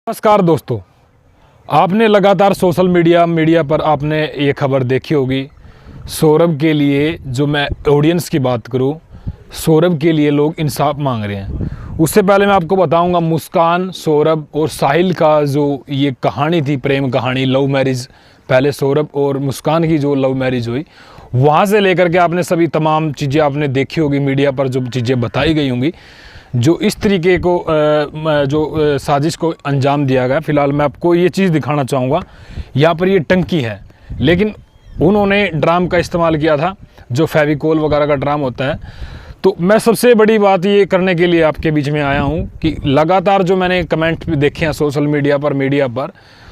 नमस्कार दोस्तों, आपने लगातार सोशल मीडिया पर आपने ये खबर देखी होगी। सौरभ के लिए, जो मैं ऑडियंस की बात करूं, सौरभ के लिए लोग इंसाफ मांग रहे हैं। उससे पहले मैं आपको बताऊंगा मुस्कान, सौरभ और साहिल का जो ये कहानी थी, प्रेम कहानी, लव मैरिज, पहले सौरभ और मुस्कान की जो लव मैरिज हुई, वहाँ से लेकर के आपने सभी तमाम चीज़ें आपने देखी होगी। मीडिया पर जो चीज़ें बताई गई होंगी, जो इस तरीके को जो साजिश को अंजाम दिया गया। फ़िलहाल मैं आपको ये चीज़ दिखाना चाहूँगा। यहाँ पर ये टंकी है, लेकिन उन्होंने ड्राम का इस्तेमाल किया था, जो फेविकोल वगैरह का ड्राम होता है। तो मैं सबसे बड़ी बात ये करने के लिए आपके बीच में आया हूँ कि लगातार जो मैंने कमेंट देखे हैं सोशल मीडिया पर,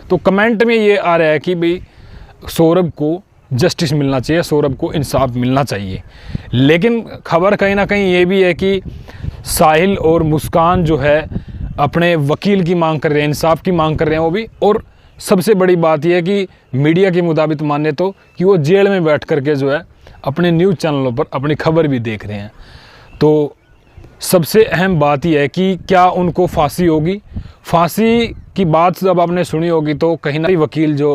तो कमेंट में ये आ रहा है कि भाई सौरभ को जस्टिस मिलना चाहिए, सौरभ को इंसाफ मिलना चाहिए। लेकिन खबर कहीं ना कहीं ये भी है कि साहिल और मुस्कान जो है अपने वकील की मांग कर रहे हैं, इंसाफ की मांग कर रहे हैं वो भी। और सबसे बड़ी बात यह है कि मीडिया के मुताबिक माने तो कि वो जेल में बैठ करके जो है अपने न्यूज़ चैनलों पर अपनी खबर भी देख रहे हैं। तो सबसे अहम बात यह है कि क्या उनको फांसी होगी। फांसी की बात जब आपने सुनी होगी तो कहीं ना कहीं वकील जो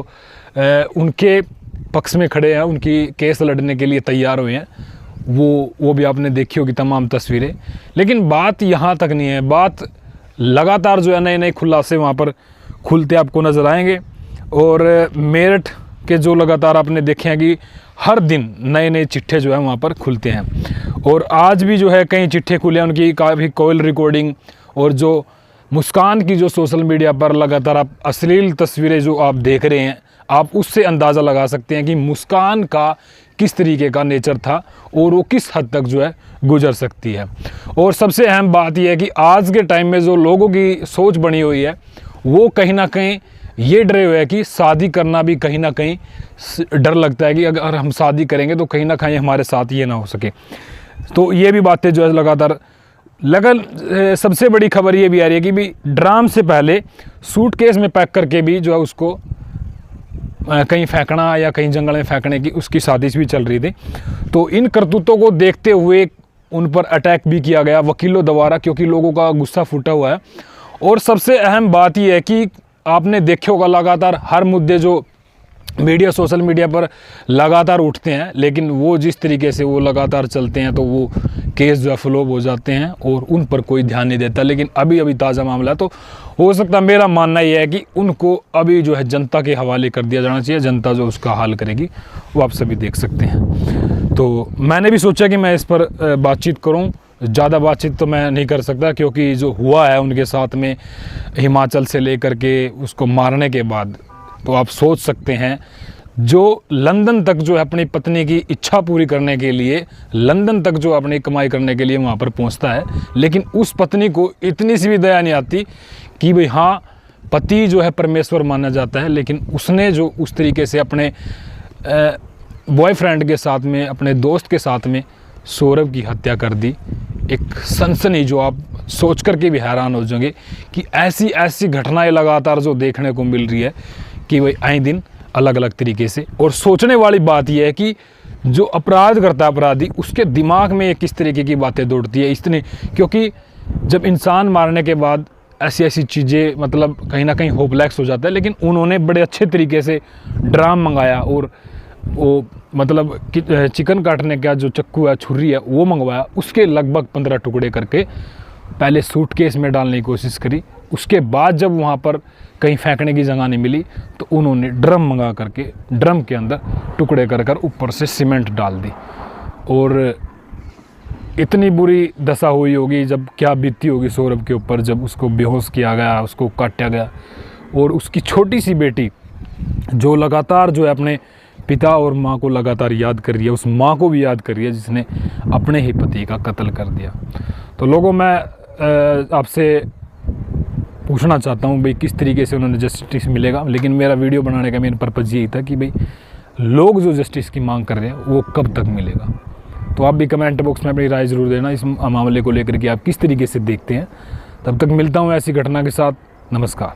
उनके पक्ष में खड़े हैं, उनकी केस लड़ने के लिए तैयार हुए हैं, वो भी आपने देखी होगी तमाम तस्वीरें। लेकिन बात यहाँ तक नहीं है। बात लगातार जो है नए नए खुलासे वहाँ पर खुलते आपको नज़र आएंगे। और मेरठ के जो लगातार आपने देखे हैं कि हर दिन नए नए चिट्ठे जो है वहाँ पर खुलते हैं। और आज भी जो है कई चिट्ठे खुले हैं, उनकी काफ़ी कॉल रिकॉर्डिंग, और जो मुस्कान की जो सोशल मीडिया पर लगातार आप अश्लील तस्वीरें जो आप देख रहे हैं, आप उससे अंदाज़ा लगा सकते हैं कि मुस्कान का किस तरीके का नेचर था और वो किस हद तक जो है गुजर सकती है। और सबसे अहम बात यह है कि आज के टाइम में जो लोगों की सोच बनी हुई है, वो कहीं ना कहीं ये डरे हुए हैं कि शादी करना भी कहीं ना कहीं डर लगता है कि अगर हम शादी करेंगे तो कहीं ना कहीं हमारे साथ ये ना हो सके। तो ये भी बातें जो है लगातार सबसे बड़ी खबर ये भी आ रही है कि भी ड्राम से पहले सूटकेस में पैक करके भी जो है उसको कहीं फेंकना या कहीं जंगल में फेंकने की उसकी साजिश भी चल रही थी। तो इन करतूतों को देखते हुए उन पर अटैक भी किया गया वकीलों द्वारा, क्योंकि लोगों का गुस्सा फूटा हुआ है। और सबसे अहम बात यह है कि आपने देखे होगा लगातार हर मुद्दे जो सोशल मीडिया पर लगातार उठते हैं, लेकिन वो जिस तरीके से वो लगातार चलते हैं तो वो केस जो है फ्लॉप हो जाते हैं और उन पर कोई ध्यान नहीं देता। लेकिन अभी ताज़ा मामला है, तो हो सकता है, मेरा मानना यह है कि उनको अभी जो है जनता के हवाले कर दिया जाना चाहिए। जनता जो उसका हाल करेगी वो आप सभी देख सकते हैं। तो मैंने भी सोचा कि मैं इस पर बातचीत करूं। ज़्यादा बातचीत तो मैं नहीं कर सकता, क्योंकि जो हुआ है उनके साथ में हिमाचल से लेकर के उसको मारने के बाद, तो आप सोच सकते हैं, जो लंदन तक जो है अपनी पत्नी की इच्छा पूरी करने के लिए, लंदन तक जो अपनी कमाई करने के लिए वहाँ पर पहुँचता है, लेकिन उस पत्नी को इतनी सी भी दया नहीं आती कि भाई हाँ, पति जो है परमेश्वर माना जाता है, लेकिन उसने जो उस तरीके से अपने बॉयफ्रेंड के साथ में, अपने दोस्त के साथ में सौरभ की हत्या कर दी। एक सनसनी जो आप सोच करके भी हैरान हो जाएंगे कि ऐसी घटनाएं लगातार जो देखने को मिल रही है कि भाई आए दिन अलग अलग तरीके से। और सोचने वाली बात यह है कि जो अपराध करता है अपराधी, उसके दिमाग में किस तरीके की बातें दौड़ती है इतनी, क्योंकि जब इंसान मारने के बाद ऐसी चीज़ें मतलब कहीं ना कहीं होपलेस हो जाता है। लेकिन उन्होंने बड़े अच्छे तरीके से ड्राम मंगाया और वो मतलब चिकन काटने का जो चक्कू है, छुरी है, वो मंगवाया। उसके लगभग 15 टुकड़े करके पहले सूटकेस में डालने की कोशिश करी। उसके बाद जब वहाँ पर कहीं फेंकने की जगह नहीं मिली तो उन्होंने ड्रम मंगा करके ड्रम के अंदर टुकड़े कर ऊपर से सीमेंट डाल दी। और इतनी बुरी दशा हुई होगी, जब क्या बीती होगी सौरभ के ऊपर, जब उसको बेहोश किया गया, उसको काटा गया। और उसकी छोटी सी बेटी जो लगातार जो है अपने पिता और माँ को लगातार याद कर रही है, उस माँ को भी याद कर रही है जिसने अपने ही पति का कत्ल कर दिया। तो लोगों, मैं आपसे पूछना चाहता हूँ भाई किस तरीके से उन्होंने जस्टिस मिलेगा। लेकिन मेरा वीडियो बनाने का मेन पर्पज़ यही था कि भाई लोग जो जस्टिस की मांग कर रहे हैं वो कब तक मिलेगा। तो आप भी कमेंट बॉक्स में अपनी राय ज़रूर देना इस मामले को लेकर कि आप किस तरीके से देखते हैं। तब तक मिलता हूँ ऐसी घटना के साथ। नमस्कार।